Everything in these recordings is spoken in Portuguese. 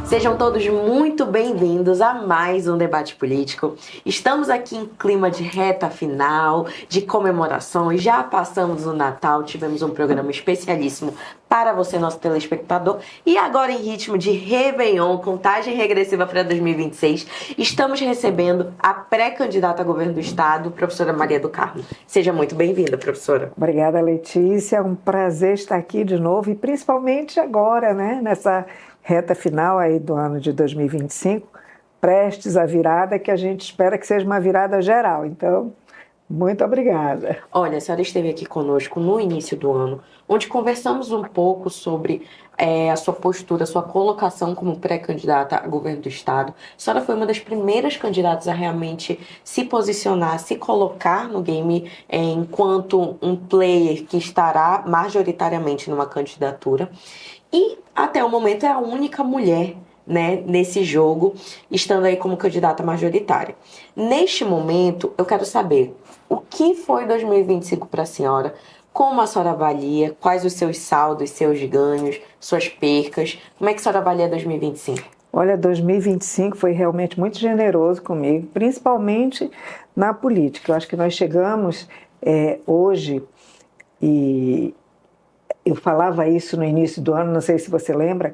Sejam todos muito bem-vindos a mais um debate político. Estamos aqui em clima de reta final, de comemorações. Já passamos o Natal, tivemos um programa especialíssimo para você, nosso telespectador. E agora, em ritmo de Réveillon, contagem regressiva para 2026, estamos recebendo a pré-candidata a governo do Estado, professora Maria do Carmo. Seja muito bem-vinda, professora. Obrigada, Letícia. É um prazer estar aqui de novo e principalmente agora, né, nessa reta final aí do ano de 2025, prestes à virada, que a gente espera que seja uma virada geral. Então, muito obrigada. Olha, a senhora esteve aqui conosco no início do ano, onde conversamos um pouco sobre a sua postura, a sua colocação como pré-candidata a governo do Estado. A senhora foi uma das primeiras candidatas a realmente se posicionar, se colocar no game enquanto um player que estará majoritariamente numa candidatura. E, até o momento, é a única mulher, né, nesse jogo, estando aí como candidata majoritária. Neste momento, eu quero saber o que foi 2025 para a senhora, como a senhora avalia, quais os seus saldos, seus ganhos, suas percas, como é que a senhora avalia 2025? Olha, 2025 foi realmente muito generoso comigo, principalmente na política. Eu acho que nós chegamos hoje, e eu falava isso no início do ano, não sei se você lembra,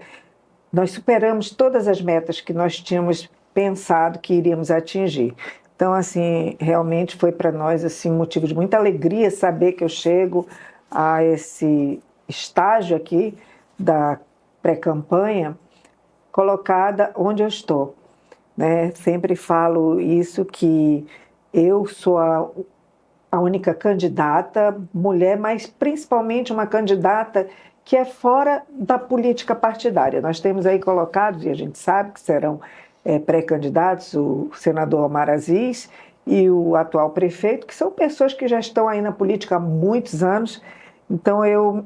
nós superamos todas as metas que nós tínhamos pensado que iríamos atingir. Então, assim, realmente foi para nós assim, motivo de muita alegria saber que eu chego a esse estágio aqui da pré-campanha colocada onde eu estou, né? Sempre falo isso, que eu sou a única candidata mulher, mas principalmente uma candidata que é fora da política partidária. Nós temos aí colocados, e a gente sabe que serão pré-candidatos, o senador Omar Aziz e o atual prefeito, que são pessoas que já estão aí na política há muitos anos. Então, eu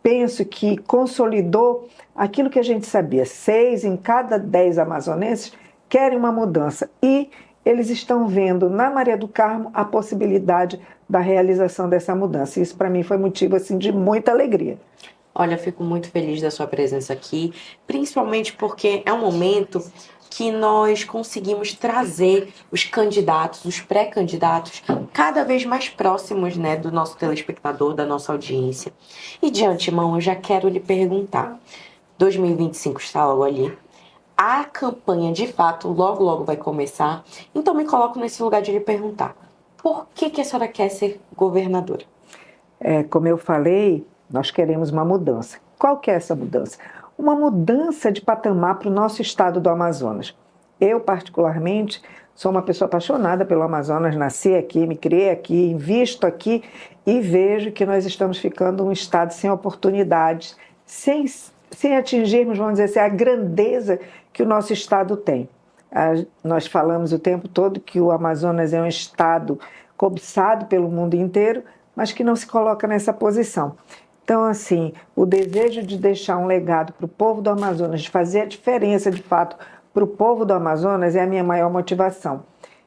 penso que consolidou aquilo que a gente sabia. 6 em cada 10 amazonenses querem uma mudança e eles estão vendo na Maria do Carmo a possibilidade da realização dessa mudança. Isso, para mim, foi motivo assim, de muita alegria. Olha, eu fico muito feliz da sua presença aqui, principalmente porque é um momento que nós conseguimos trazer os candidatos, os pré-candidatos, cada vez mais próximos, né, do nosso telespectador, da nossa audiência. E de antemão, eu já quero lhe perguntar, 2025 está logo ali, a campanha, de fato, logo, logo vai começar, então me coloco nesse lugar de lhe perguntar, por que a senhora quer ser governadora? Como eu falei, nós queremos uma mudança. Qual que é essa mudança? Uma mudança de patamar para o nosso estado do Amazonas. Eu, particularmente, sou uma pessoa apaixonada pelo Amazonas, nasci aqui, me criei aqui, invisto aqui e vejo que nós estamos ficando um estado sem oportunidades, sem atingirmos, vamos dizer assim, a grandeza que o nosso estado tem. Nós falamos o tempo todo que o Amazonas é um estado cobiçado pelo mundo inteiro, mas que não se coloca nessa posição. Então, assim, o desejo de deixar um legado para o povo do Amazonas, de fazer a diferença, de fato, para o povo do Amazonas é a minha maior motivação.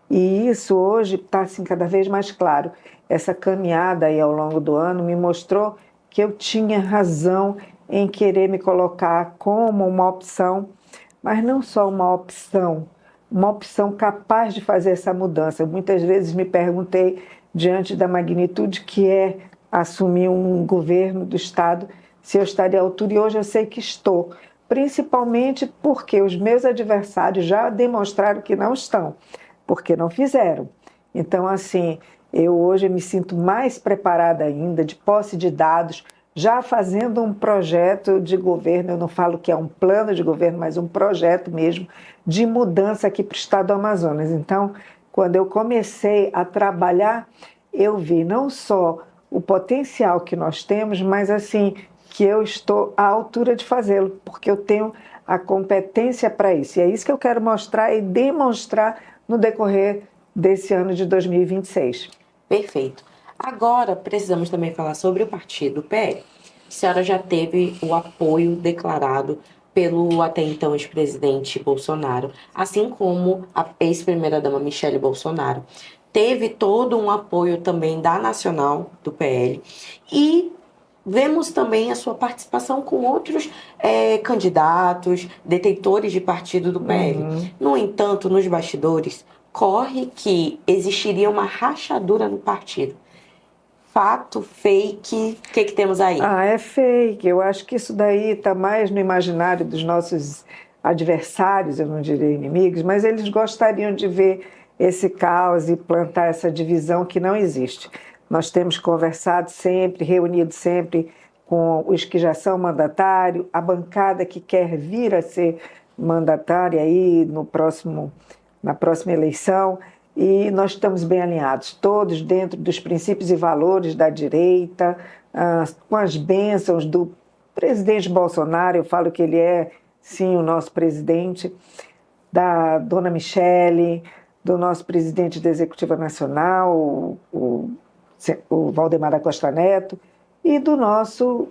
E isso hoje está assim, cada vez mais claro. Essa caminhada aí ao longo do ano me mostrou que eu tinha razão em querer me colocar como uma opção, mas não só uma opção capaz de fazer essa mudança. Muitas vezes me perguntei, diante da magnitude que é assumir um governo do Estado, se eu estaria à altura, e hoje eu sei que estou, principalmente porque os meus adversários já demonstraram que não estão, porque não fizeram. Então, assim, eu hoje me sinto mais preparada ainda, de posse de dados, já fazendo um projeto de governo, eu não falo que é um plano de governo, mas um projeto mesmo de mudança aqui para o estado do Amazonas. Então, quando eu comecei a trabalhar, eu vi não só o potencial que nós temos, mas assim, que eu estou à altura de fazê-lo, porque eu tenho a competência para isso. E é isso que eu quero mostrar e demonstrar no decorrer desse ano de 2026. Perfeito. Agora, precisamos também falar sobre o partido PL. A senhora já teve o apoio declarado pelo até então ex-presidente Bolsonaro, assim como a ex-primeira-dama Michele Bolsonaro. Teve todo um apoio também da Nacional, do PL, e vemos também a sua participação com outros candidatos, detentores de partido do PL. No entanto, nos bastidores, corre que existiria uma rachadura no partido. Fato, fake, o que temos aí? É fake. Eu acho que isso daí está mais no imaginário dos nossos adversários, eu não diria inimigos, mas eles gostariam de ver esse caos e plantar essa divisão que não existe. Nós temos conversado sempre, reunido sempre com os que já são mandatários, a bancada que quer vir a ser mandatária aí na próxima eleição, e nós estamos bem alinhados, todos dentro dos princípios e valores da direita, com as bênçãos do presidente Bolsonaro. Eu falo que ele é, sim, o nosso presidente, da dona Michele, do nosso presidente da Executiva Nacional, o Valdemar da Costa Neto, e do nosso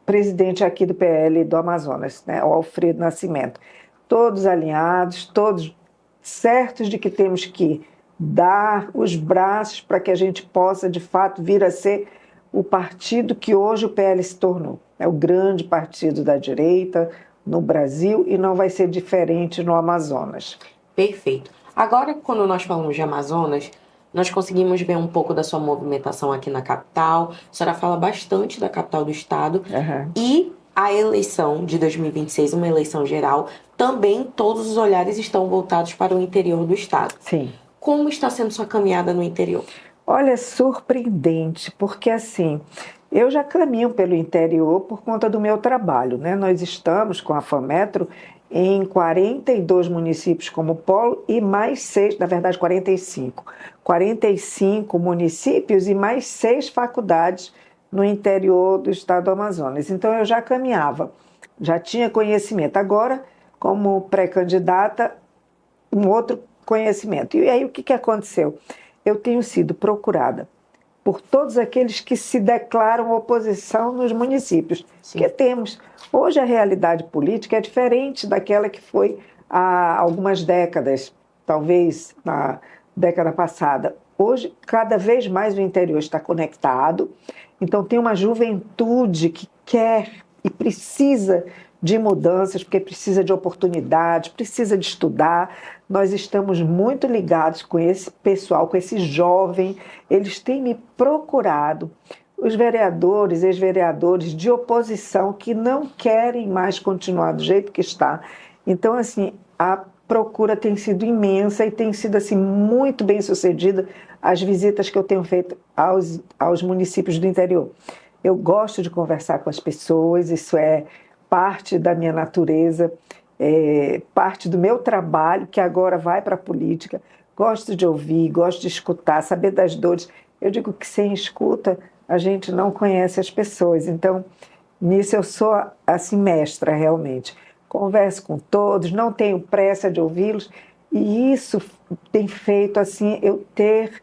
presidente aqui do PL do Amazonas, né, o Alfredo Nascimento. Todos alinhados, todos certos de que temos que dar os braços para que a gente possa, de fato, vir a ser o partido que hoje o PL se tornou. É o grande partido da direita no Brasil e não vai ser diferente no Amazonas. Perfeito. Agora, quando nós falamos de Amazonas, nós conseguimos ver um pouco da sua movimentação aqui na capital. A senhora fala bastante da capital do estado. E a eleição de 2026, uma eleição geral, também todos os olhares estão voltados para o interior do estado. Sim. Como está sendo sua caminhada no interior? Olha, é surpreendente, porque assim, eu já caminho pelo interior por conta do meu trabalho, né? Nós estamos com a FAMetro em 42 municípios como polo e mais 6, na verdade 45. 45 municípios e mais 6 faculdades no interior do estado do Amazonas. Então eu já caminhava, já tinha conhecimento. Agora, como pré-candidata, um outro conhecimento. E aí o que aconteceu? Eu tenho sido procurada por todos aqueles que se declaram oposição nos municípios. Sim. Que temos. Hoje a realidade política é diferente daquela que foi há algumas décadas, talvez na década passada. Hoje, cada vez mais o interior está conectado, então tem uma juventude que quer e precisa de mudanças, porque precisa de oportunidades, precisa de estudar. Nós estamos muito ligados com esse pessoal, com esse jovem. Eles têm me procurado, os vereadores, ex-vereadores de oposição que não querem mais continuar do jeito que está. Então, assim, a procura tem sido imensa e tem sido assim, muito bem sucedida as visitas que eu tenho feito aos municípios do interior. Eu gosto de conversar com as pessoas, isso é parte da minha natureza, parte do meu trabalho, que agora vai para a política. Gosto de ouvir, gosto de escutar, saber das dores. Eu digo que sem escuta a gente não conhece as pessoas. Então, nisso eu sou assim mestra realmente. Converso com todos, não tenho pressa de ouvi-los, e isso tem feito assim eu ter,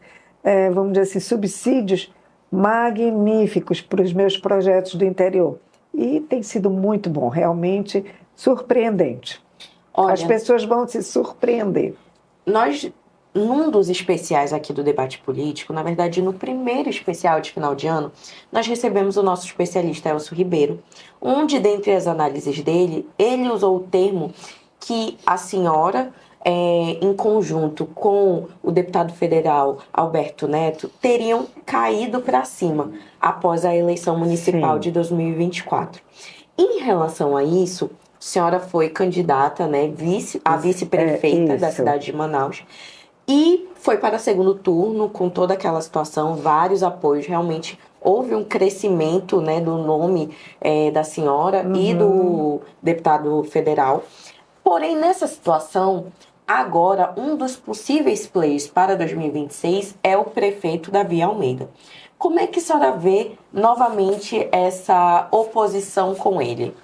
vamos dizer assim, subsídios magníficos para os meus projetos do interior. E tem sido muito bom, realmente surpreendente. Olha, as pessoas vão se surpreender. Nós, num dos especiais aqui do Debate Político, na verdade, no primeiro especial de final de ano, nós recebemos o nosso especialista Elcio Ribeiro, onde, dentre as análises dele, ele usou o termo que a senhora, em conjunto com o deputado federal Alberto Neto, teriam caído para cima após a eleição municipal de 2024. Em relação a isso, a senhora foi candidata, né, a vice-prefeita da cidade de Manaus, e foi para o segundo turno com toda aquela situação, vários apoios, realmente houve um crescimento, né, do nome da senhora e do deputado federal. Porém, nessa situação, agora um dos possíveis players para 2026 é o prefeito Davi Almeida. Como é que a senhora vê novamente essa oposição com ele?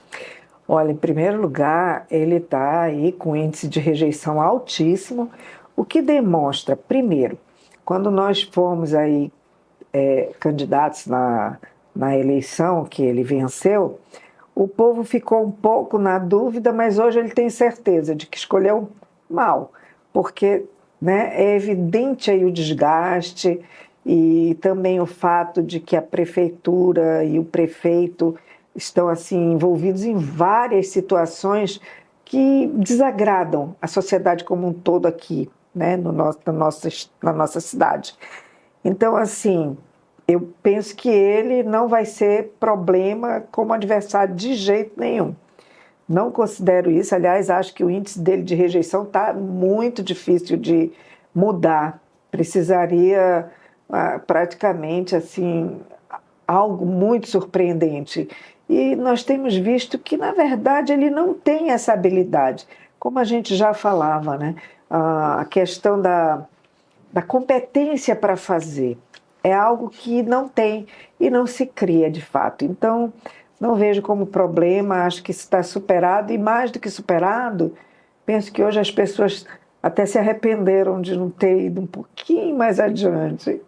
Olha, em primeiro lugar, ele está aí com índice de rejeição altíssimo, o que demonstra, primeiro, quando nós fomos aí candidatos na eleição que ele venceu, o povo ficou um pouco na dúvida, mas hoje ele tem certeza de que escolheu mal, porque, né, é evidente aí o desgaste e também o fato de que a prefeitura e o prefeito estão assim envolvidos em várias situações que desagradam a sociedade como um todo aqui, né, no nosso, na nossa cidade. Então, assim, eu penso que ele não vai ser problema como adversário de jeito nenhum. Não considero isso, aliás, acho que o índice dele de rejeição está muito difícil de mudar. Precisaria praticamente assim algo muito surpreendente. E nós temos visto que, na verdade, ele não tem essa habilidade. Como a gente já falava, né? A questão da competência para fazer é algo que não tem e não se cria de fato. Então, não vejo como problema, acho que está superado, e mais do que superado, penso que hoje as pessoas até se arrependeram de não ter ido um pouquinho mais adiante.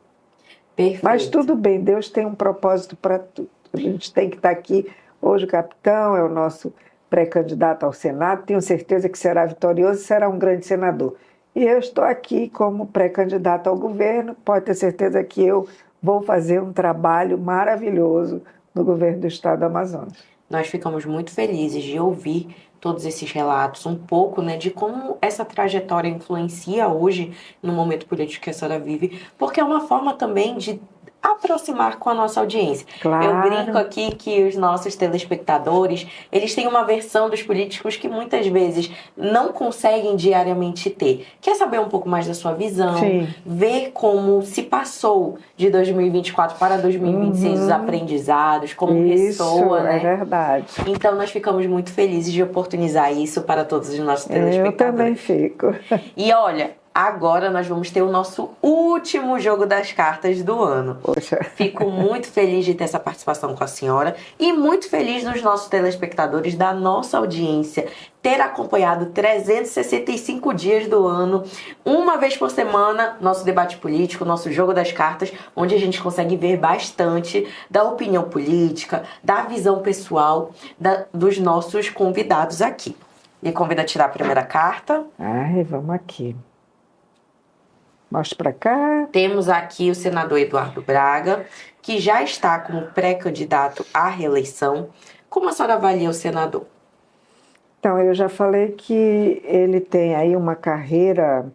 Perfeito. Mas tudo bem, Deus tem um propósito para tudo. A gente tem que estar aqui. Hoje o capitão é o nosso pré-candidato ao Senado, tenho certeza que será vitorioso e será um grande senador. E eu estou aqui como pré-candidato ao governo, pode ter certeza que eu vou fazer um trabalho maravilhoso no governo do estado do Amazonas. Nós ficamos muito felizes de ouvir todos esses relatos, um pouco, né, de como essa trajetória influencia hoje no momento político que a senhora vive, porque é uma forma também de aproximar com a nossa audiência. Claro. Eu brinco aqui que os nossos telespectadores, eles têm uma versão dos políticos que muitas vezes não conseguem diariamente ter. Quer saber um pouco mais da sua visão? Sim. Ver como se passou de 2024 para 2026 os aprendizados, como ressoa, né? É verdade. Então nós ficamos muito felizes de oportunizar isso para todos os nossos telespectadores. Eu também fico. E olha, agora nós vamos ter o nosso último jogo das cartas do ano. Poxa. Fico muito feliz de ter essa participação com a senhora e muito feliz dos nossos telespectadores, da nossa audiência, ter acompanhado 365 dias do ano, uma vez por semana, nosso debate político, nosso jogo das cartas, onde a gente consegue ver bastante da opinião política, da visão pessoal dos nossos convidados aqui. Me convido a tirar a primeira carta. Ai, vamos aqui. Mostra para cá. Temos aqui o senador Eduardo Braga, que já está como pré-candidato à reeleição. Como a senhora avalia o senador? Então, eu já falei que ele tem aí uma carreira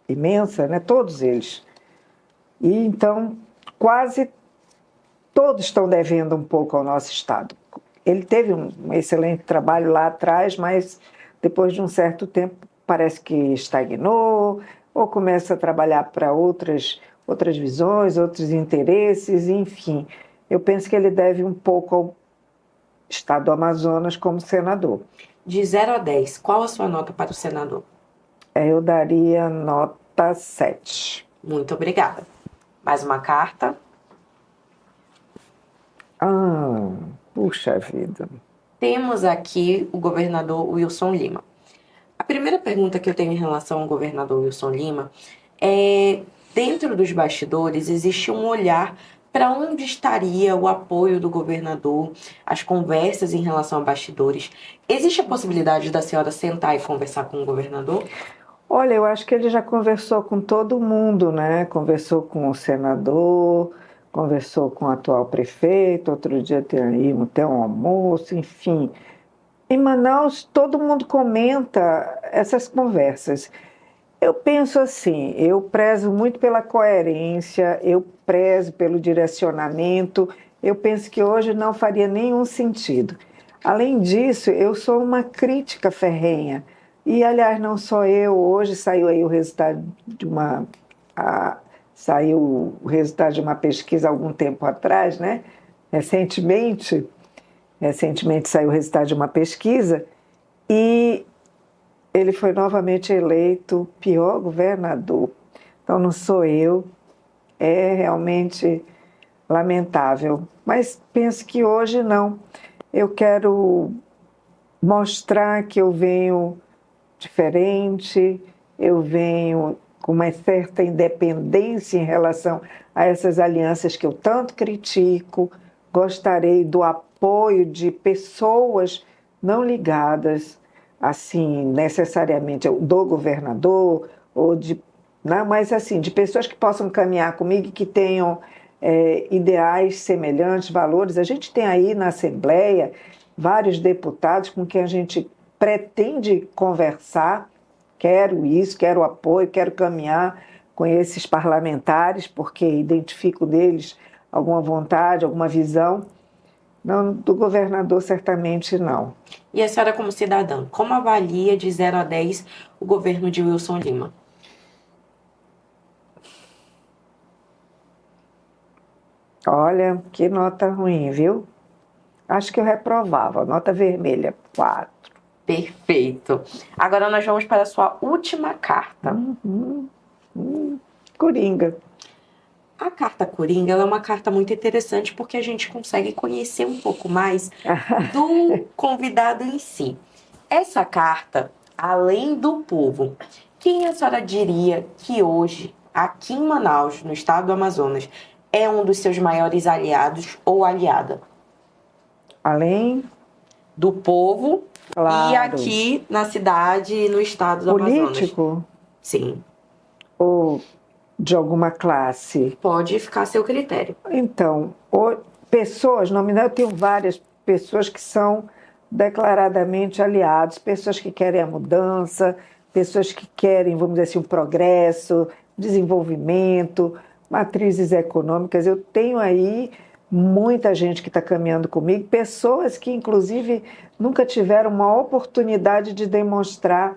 imensa, né? Todos eles. E então, quase todos estão devendo um pouco ao nosso Estado. Ele teve um excelente trabalho lá atrás, mas depois de um certo tempo parece que estagnou, ou começa a trabalhar para outras visões, outros interesses, enfim. Eu penso que ele deve um pouco ao estado do Amazonas como senador. De 0 a 10, qual a sua nota para o senador? Eu daria nota 7. Muito obrigada. Mais uma carta. Puxa vida. Temos aqui o governador Wilson Lima. A primeira pergunta que eu tenho em relação ao governador Wilson Lima é: dentro dos bastidores existe um olhar para onde estaria o apoio do governador, as conversas em relação a bastidores. Existe a possibilidade da senhora sentar e conversar com o governador? Olha, eu acho que ele já conversou com todo mundo, né? Conversou com o senador, conversou com o atual prefeito, outro dia tem até um almoço, enfim. Em Manaus, todo mundo comenta essas conversas. Eu penso assim, eu prezo muito pela coerência, eu prezo pelo direcionamento, eu penso que hoje não faria nenhum sentido. Além disso, eu sou uma crítica ferrenha. E, aliás, não só eu, hoje saiu aí o resultado de uma pesquisa há algum tempo atrás, né? Recentemente saiu o resultado de uma pesquisa e ele foi novamente eleito o pior governador. Então não sou eu, é realmente lamentável. Mas penso que hoje não. Eu quero mostrar que eu venho diferente, eu venho com uma certa independência em relação a essas alianças que eu tanto critico. Gostaria do apoio de pessoas não ligadas, assim, necessariamente do governador ou de né? Mas assim, de pessoas que possam caminhar comigo, que tenham ideais semelhantes, valores. A gente tem aí na Assembleia vários deputados com quem a gente pretende conversar. Quero isso, quero apoio, quero caminhar com esses parlamentares, porque identifico neles alguma vontade, alguma visão. Não, do governador, certamente não. E a senhora, como cidadã, como avalia de 0 a 10 o governo de Wilson Lima? Olha, que nota ruim, viu? Acho que eu reprovava. Nota vermelha, 4. Perfeito. Agora nós vamos para a sua última carta. Coringa. A carta Coringa ela é uma carta muito interessante porque a gente consegue conhecer um pouco mais do convidado em si. Essa carta, além do povo, quem a senhora diria que hoje, aqui em Manaus, no estado do Amazonas, é um dos seus maiores aliados ou aliada? Além Do povo Claro. e aqui na cidade, no estado do Amazonas. político Sim, ou de alguma classe? pode ficar a seu critério. Então, pessoas, nominal, eu tenho várias pessoas que são declaradamente aliados, pessoas que querem a mudança, pessoas que querem, vamos dizer assim, o progresso, desenvolvimento, matrizes econômicas. Eu tenho aí muita gente que está caminhando comigo, pessoas que, inclusive, nunca tiveram uma oportunidade de demonstrar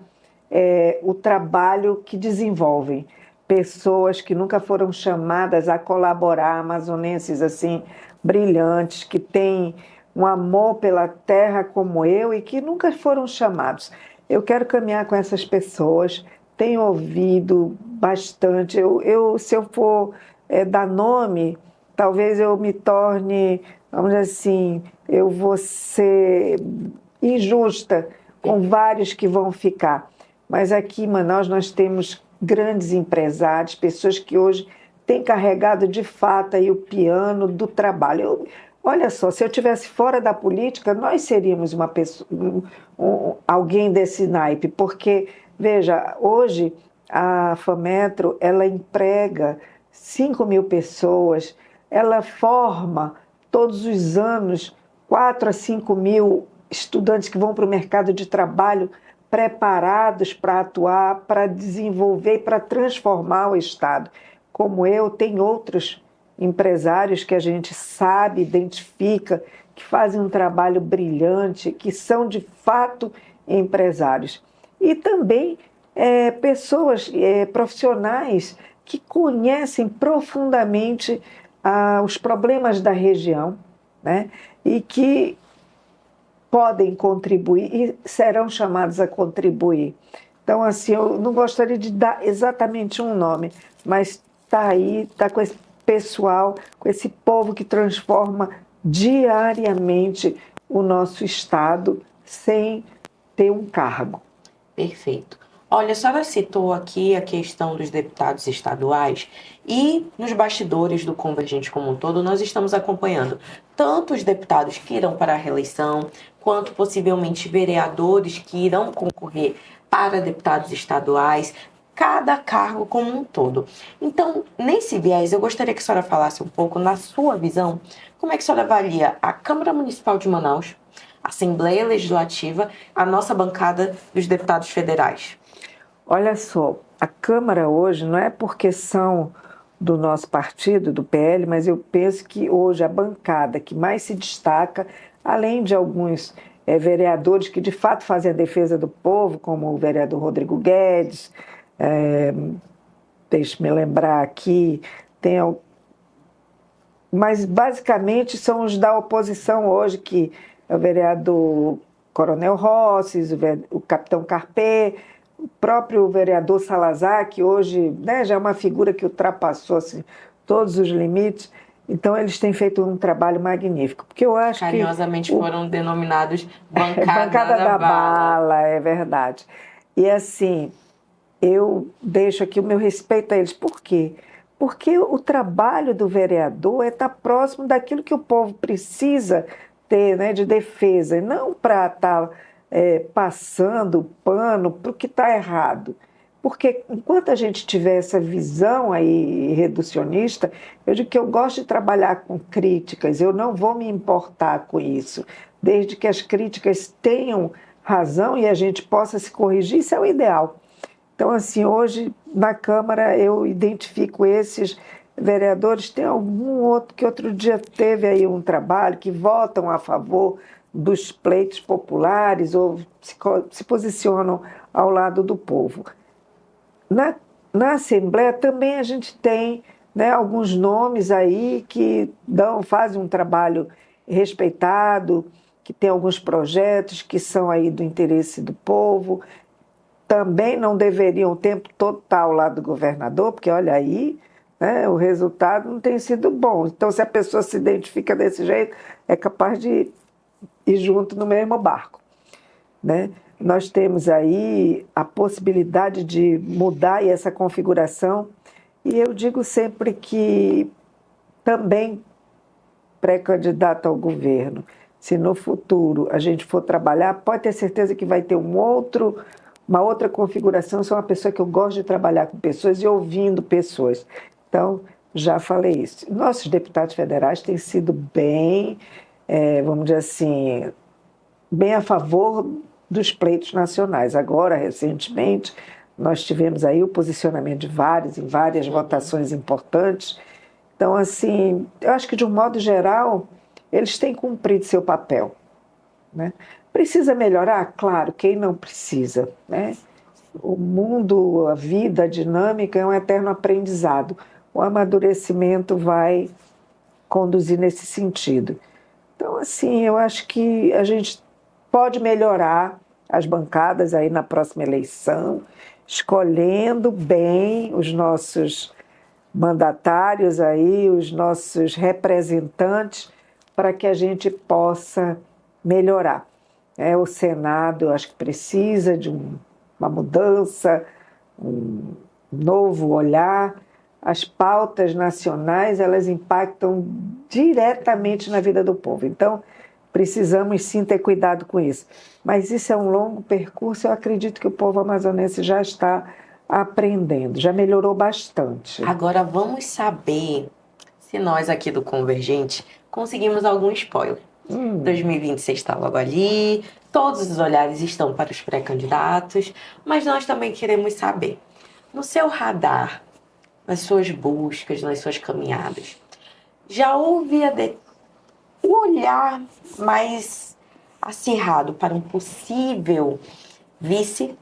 o trabalho que desenvolvem. Pessoas que nunca foram chamadas a colaborar, amazonenses assim, brilhantes, que têm um amor pela terra como eu e que nunca foram chamados. Eu quero caminhar com essas pessoas, tenho ouvido bastante. Se eu for dar nome, talvez eu me torne, vamos dizer assim, eu vou ser injusta com vários que vão ficar. Mas aqui em Manaus nós temos grandes empresários, pessoas que hoje têm carregado de fato aí o piano do trabalho. Olha só, se eu estivesse fora da política, nós seríamos uma pessoa, alguém desse naipe, porque, veja, hoje a FAMetro, ela emprega 5.000 pessoas, ela forma todos os anos 4 a 5 mil estudantes que vão para o mercado de trabalho preparados para atuar, para desenvolver e para transformar o Estado. Como eu, tem outros empresários que a gente sabe, identifica, que fazem um trabalho brilhante, que são de fato empresários. E também pessoas, profissionais que conhecem profundamente os problemas da região, né? E que podem contribuir e serão chamados a contribuir. Então, assim, eu não gostaria de dar exatamente um nome, mas está aí, está com esse pessoal, com esse povo que transforma diariamente o nosso Estado sem ter um cargo. Perfeito. Olha, a senhora citou aqui a questão dos deputados estaduais e nos bastidores do Convergente como um todo, nós estamos acompanhando tanto os deputados que irão para a reeleição, quanto possivelmente vereadores que irão concorrer para deputados estaduais, cada cargo como um todo. Então, nesse viés, eu gostaria que a senhora falasse um pouco, na sua visão, como é que a senhora avalia a Câmara Municipal de Manaus, a Assembleia Legislativa, a nossa bancada dos deputados federais? Olha só, a Câmara hoje não é porque são do nosso partido, do PL, mas eu penso que hoje a bancada que mais se destaca, além de alguns vereadores que de fato fazem a defesa do povo, como o vereador Rodrigo Guedes, deixe-me lembrar aqui, mas basicamente são os da oposição hoje, que é o vereador Coronel Rosses, o capitão Carpê, o próprio vereador Salazar, que hoje, né, já é uma figura que ultrapassou assim, todos os limites. Então, eles têm feito um trabalho magnífico. Porque eu acho Carinhosamente foram denominados bancada da bala, é verdade. E assim, eu deixo aqui o meu respeito a eles. Por quê? Porque o trabalho do vereador é estar próximo daquilo que o povo precisa ter, né, de defesa, e não para estar passando pano para o que está errado. Porque enquanto a gente tiver essa visão aí reducionista, eu digo que eu gosto de trabalhar com críticas, eu não vou me importar com isso, desde que as críticas tenham razão e a gente possa se corrigir, isso é o ideal. Então, assim, hoje na Câmara eu identifico esses vereadores, tem algum outro que outro dia teve aí um trabalho, que votam a favor dos pleitos populares ou se posicionam ao lado do povo. Na Assembleia também a gente tem, né, alguns nomes aí que fazem um trabalho respeitado, que tem alguns projetos que são aí do interesse do povo. Também não deveriam o tempo todo estar ao lado do governador, porque olha aí, né, o resultado não tem sido bom. Então, se a pessoa se identifica desse jeito, é capaz de ir junto no mesmo barco, né? Nós temos aí a possibilidade de mudar essa configuração, e eu digo sempre que também pré-candidato ao governo, se no futuro a gente for trabalhar, pode ter certeza que vai ter uma outra configuração. Eu sou uma pessoa que eu gosto de trabalhar com pessoas e ouvindo pessoas. Então, já falei isso. Nossos deputados federais têm sido bem, vamos dizer assim, bem a favor dos pleitos nacionais. Agora, recentemente, nós tivemos aí o posicionamento de em várias votações importantes. Então, assim, eu acho que, de um modo geral, eles têm cumprido seu papel, né? Precisa melhorar? Claro, quem não precisa, né? O mundo, a vida, a dinâmica é um eterno aprendizado. O amadurecimento vai conduzir nesse sentido. Então, assim, eu acho que a gente pode melhorar as bancadas aí na próxima eleição, escolhendo bem os nossos mandatários aí, os nossos representantes, para que a gente possa melhorar. O Senado, eu acho que precisa de uma mudança, um novo olhar. As pautas nacionais, elas impactam diretamente na vida do povo. Então, precisamos sim ter cuidado com isso. Mas isso é um longo percurso, eu acredito que o povo amazonense já está aprendendo, já melhorou bastante. Agora vamos saber se nós aqui do Convergente conseguimos algum spoiler. 2026 está logo ali, todos os olhares estão para os pré-candidatos, mas nós também queremos saber, no seu radar, nas suas buscas, nas suas caminhadas, já houve um olhar mais acirrado para um possível vice?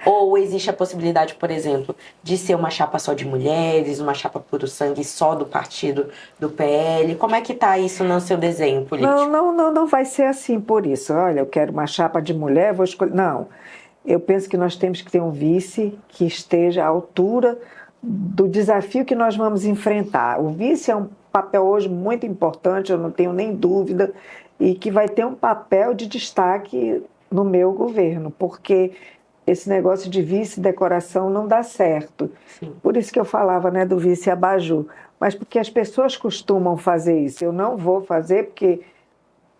Ou existe a possibilidade, por exemplo, de ser uma chapa só de mulheres, uma chapa puro sangue só do partido do PL? Como é que está isso no seu desenho político? Não vai ser assim por isso. Olha, eu quero uma chapa de mulher, vou escolher. Não, eu penso que nós temos que ter um vice que esteja à altura do desafio que nós vamos enfrentar. O vice é um papel hoje muito importante, eu não tenho nem dúvida, e que vai ter um papel de destaque no meu governo, porque esse negócio de vice-decoração não dá certo. Sim. Por isso que eu falava, né, do vice-abajur, mas porque as pessoas costumam fazer isso. Eu não vou fazer porque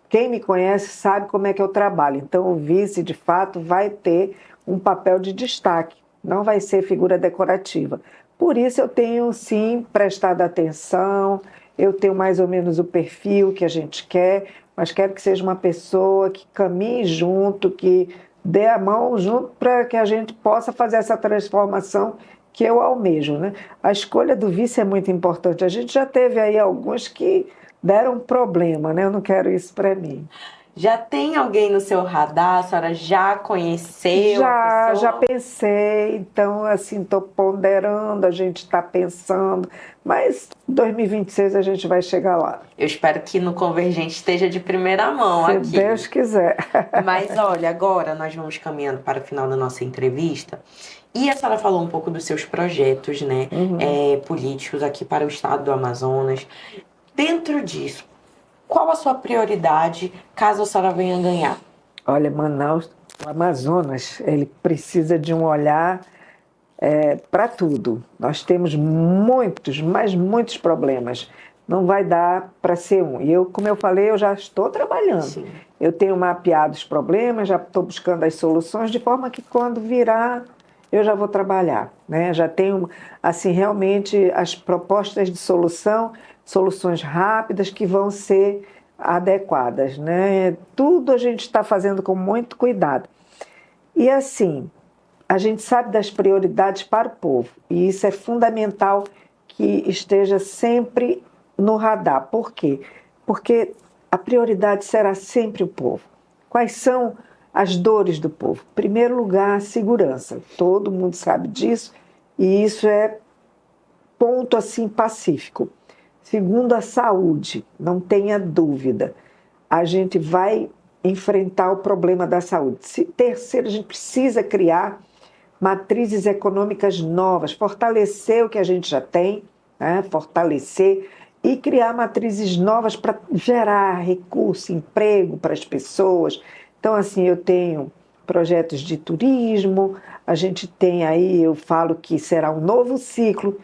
quem me conhece sabe como é que eu trabalho. Então o vice, de fato, vai ter um papel de destaque, não vai ser figura decorativa. Por isso eu tenho, sim, prestado atenção, eu tenho mais ou menos o perfil que a gente quer, mas quero que seja uma pessoa que caminhe junto, que dê a mão junto para que a gente possa fazer essa transformação que eu almejo, né? A escolha do vice é muito importante. A gente já teve aí alguns que deram problema, né? Eu não quero isso para mim. Já tem alguém no seu radar? A senhora já conheceu a pessoa? Já pensei, então, assim, estou ponderando, a gente está pensando, mas em 2026 a gente vai chegar lá. Eu espero que no Convergente esteja de primeira mão aqui. Se Deus quiser. Mas, olha, agora nós vamos caminhando para o final da nossa entrevista. E a senhora falou um pouco dos seus projetos, né, políticos aqui para o estado do Amazonas. Dentro disso, qual a sua prioridade caso a senhora venha ganhar? Olha, Manaus, o Amazonas, ele precisa de um olhar para tudo. Nós temos muitos, mas muitos problemas. Não vai dar para ser um. E eu, como eu falei, eu já estou trabalhando. Sim. Eu tenho mapeado os problemas, já estou buscando as soluções, de forma que quando virar, eu já vou trabalhar, né? Já tenho, assim, realmente as propostas de solução, soluções rápidas que vão ser adequadas, né? Tudo a gente está fazendo com muito cuidado. E assim, a gente sabe das prioridades para o povo, e isso é fundamental que esteja sempre no radar. Por quê? Porque a prioridade será sempre o povo. Quais são as dores do povo? Em primeiro lugar, a segurança. Todo mundo sabe disso, e isso é ponto assim pacífico. Segundo, a saúde, não tenha dúvida. A gente vai enfrentar o problema da saúde. Terceiro, a gente precisa criar matrizes econômicas novas, fortalecer o que a gente já tem, né? Fortalecer e criar matrizes novas para gerar recurso, emprego para as pessoas. Então, assim, eu tenho projetos de turismo, a gente tem aí, eu falo que será um novo ciclo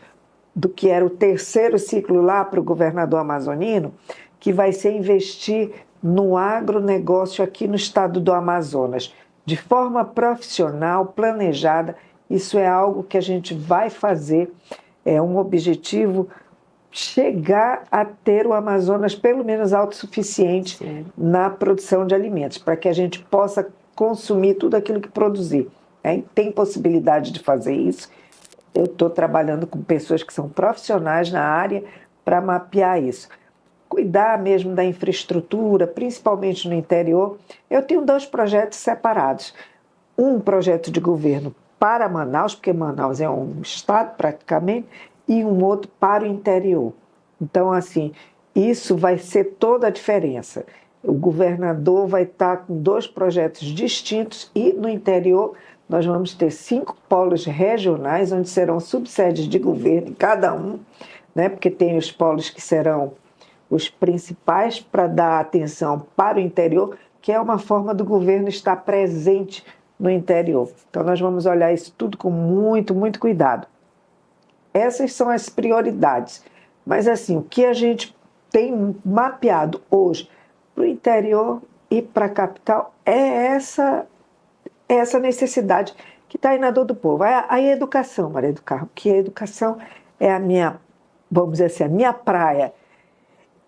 do que era o terceiro ciclo lá para o governador amazonino, que vai ser investir no agronegócio aqui no estado do Amazonas, de forma profissional, planejada. Isso é algo que a gente vai fazer, é um objetivo chegar a ter o Amazonas pelo menos autossuficiente Sim. na produção de alimentos, para que a gente possa consumir tudo aquilo que produzir. Tem possibilidade de fazer isso. Eu estou trabalhando com pessoas que são profissionais na área para mapear isso. Cuidar mesmo da infraestrutura, principalmente no interior. Eu tenho 2 projetos separados. Um projeto de governo para Manaus, porque Manaus é um estado praticamente, e um outro para o interior. Então, assim, isso vai ser toda a diferença. O governador vai estar com 2 projetos distintos e no interior nós vamos ter 5 polos regionais, onde serão subsedes de governo em cada um, né? Porque tem os polos que serão os principais para dar atenção para o interior, que é uma forma do governo estar presente no interior. Então, nós vamos olhar isso tudo com muito, muito cuidado. Essas são as prioridades. Mas, assim, o que a gente tem mapeado hoje para o interior e para a capital é essa necessidade que está aí na dor do povo. A educação, Maria do Carmo, que a educação é a minha, vamos dizer assim, a minha praia.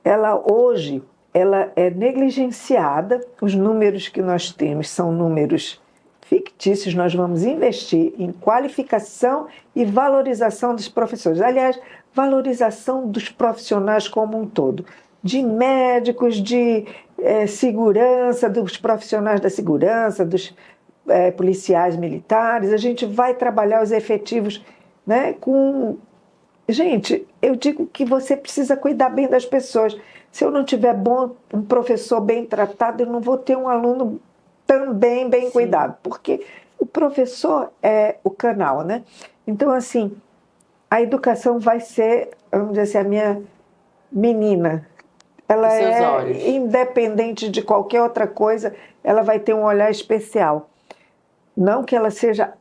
Ela é negligenciada. Os números que nós temos são números fictícios. Nós vamos investir em qualificação e valorização dos professores. Aliás, valorização dos profissionais como um todo. De médicos, de segurança, dos profissionais da segurança, dos policiais militares. A gente vai trabalhar os efetivos, né, com... Gente, eu digo que você precisa cuidar bem das pessoas. Se eu não tiver um professor bem tratado, eu não vou ter um aluno também bem cuidado, porque o professor é o canal, né? Então, assim, a educação vai ser, vamos dizer assim, a minha menina. Ela é independente de qualquer outra coisa, ela vai ter um olhar especial. Não que ela seja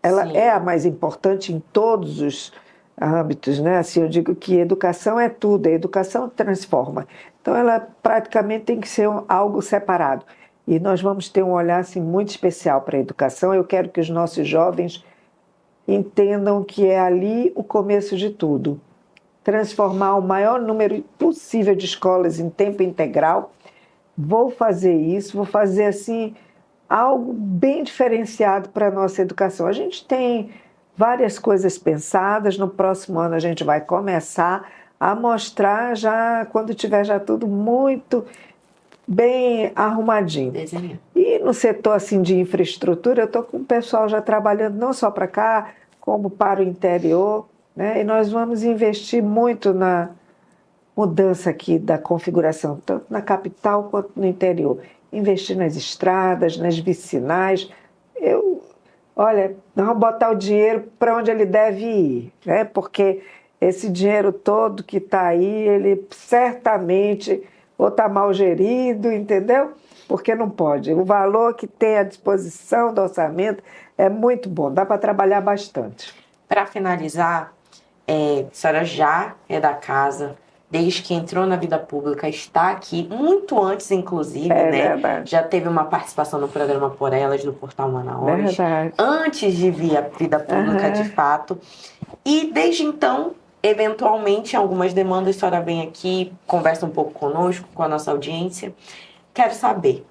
ela Sim. é a mais importante em todos os âmbitos, né? Assim, eu digo que educação é tudo, a educação transforma. Então, ela praticamente tem que ser algo separado. E nós vamos ter um olhar assim, muito especial para a educação. Eu quero que os nossos jovens entendam que é ali o começo de tudo. Transformar o maior número possível de escolas em tempo integral. Vou fazer isso, vou fazer assim algo bem diferenciado para a nossa educação. A gente tem várias coisas pensadas. No próximo ano a gente vai começar a mostrar já quando tiver já tudo muito bem arrumadinho. Desenho. E no setor assim de infraestrutura, eu estou com o pessoal já trabalhando não só para cá, como para o interior, né? E nós vamos investir muito na mudança aqui da configuração, tanto na capital quanto no interior. Investir nas estradas, nas vicinais. Olha, nós vamos botar o dinheiro para onde ele deve ir, né? Porque esse dinheiro todo que está aí, ele certamente ou está mal gerido, entendeu? Porque não pode. O valor que tem à disposição do orçamento é muito bom, dá para trabalhar bastante. Para finalizar, a senhora já é da casa, desde que entrou na vida pública, está aqui, muito antes, inclusive, É né? verdade. Já teve uma participação no programa Por Elas, do Portal Manaus, Verdade. antes de vir a vida pública de Aham. fato. E desde então, eventualmente, algumas demandas, a senhora vem aqui, conversa um pouco conosco, com a nossa audiência. Quero saber,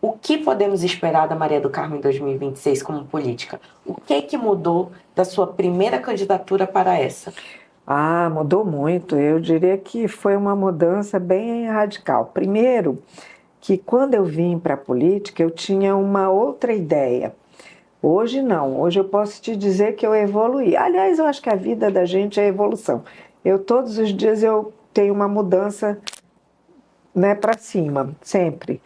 o que podemos esperar da Maria do Carmo em 2026 como política? O que mudou da sua primeira candidatura para essa? Ah, mudou muito. Eu diria que foi uma mudança bem radical. Primeiro, que quando eu vim para a política, eu tinha uma outra ideia. Hoje não. Hoje eu posso te dizer que eu evoluí. Aliás, eu acho que a vida da gente é evolução. Todos os dias eu tenho uma mudança, né, para cima, sempre.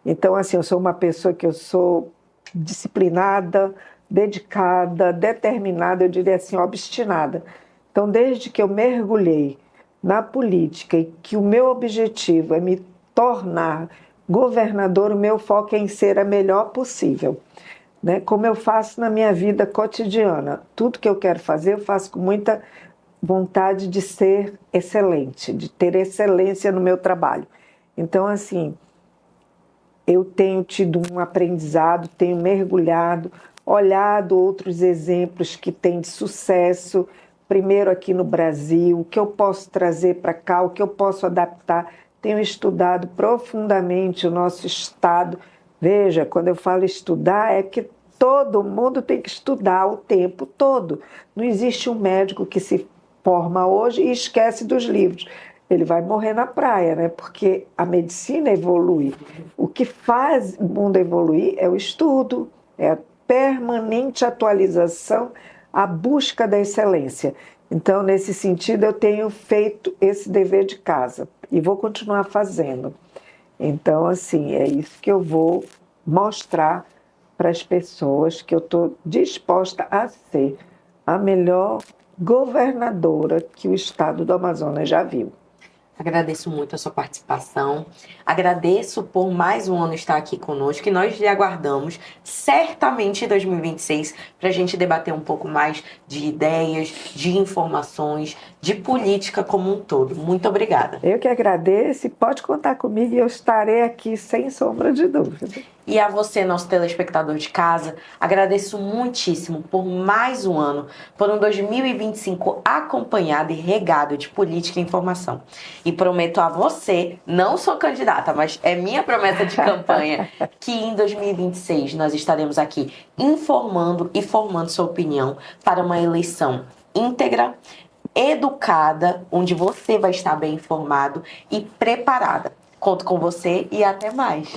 Então, assim, eu sou uma pessoa que eu sou disciplinada, dedicada, determinada, eu diria assim, obstinada. Então, desde que eu mergulhei na política e que o meu objetivo é me tornar governador, o meu foco é em ser a melhor possível, né? Como eu faço na minha vida cotidiana. Tudo que eu quero fazer, eu faço com muita vontade de ser excelente, de ter excelência no meu trabalho. Então, assim, eu tenho tido um aprendizado, tenho mergulhado, olhado outros exemplos que têm de sucesso, primeiro aqui no Brasil, o que eu posso trazer para cá, o que eu posso adaptar. Tenho estudado profundamente o nosso estado. Veja, quando eu falo estudar, é que todo mundo tem que estudar o tempo todo. Não existe um médico que se forma hoje e esquece dos livros. Ele vai morrer na praia, né? Porque a medicina evolui. O que faz o mundo evoluir é o estudo, é a permanente atualização, a busca da excelência. Então, nesse sentido, eu tenho feito esse dever de casa e vou continuar fazendo. Então, assim, é isso que eu vou mostrar para as pessoas, que eu estou disposta a ser a melhor governadora que o estado do Amazonas já viu. Agradeço muito a sua participação. Agradeço por mais um ano estar aqui conosco e nós lhe aguardamos certamente em 2026 para a gente debater um pouco mais de ideias, de informações, de política como um todo. Muito obrigada. Eu que agradeço e pode contar comigo e eu estarei aqui sem sombra de dúvida. E a você, nosso telespectador de casa, agradeço muitíssimo por mais um ano, por um 2025 acompanhado e regado de política e informação. E prometo a você, não sou candidata, mas é minha promessa de campanha, que em 2026 nós estaremos aqui informando e formando sua opinião para uma eleição íntegra, educada, onde você vai estar bem informado e preparada. Conto com você e até mais.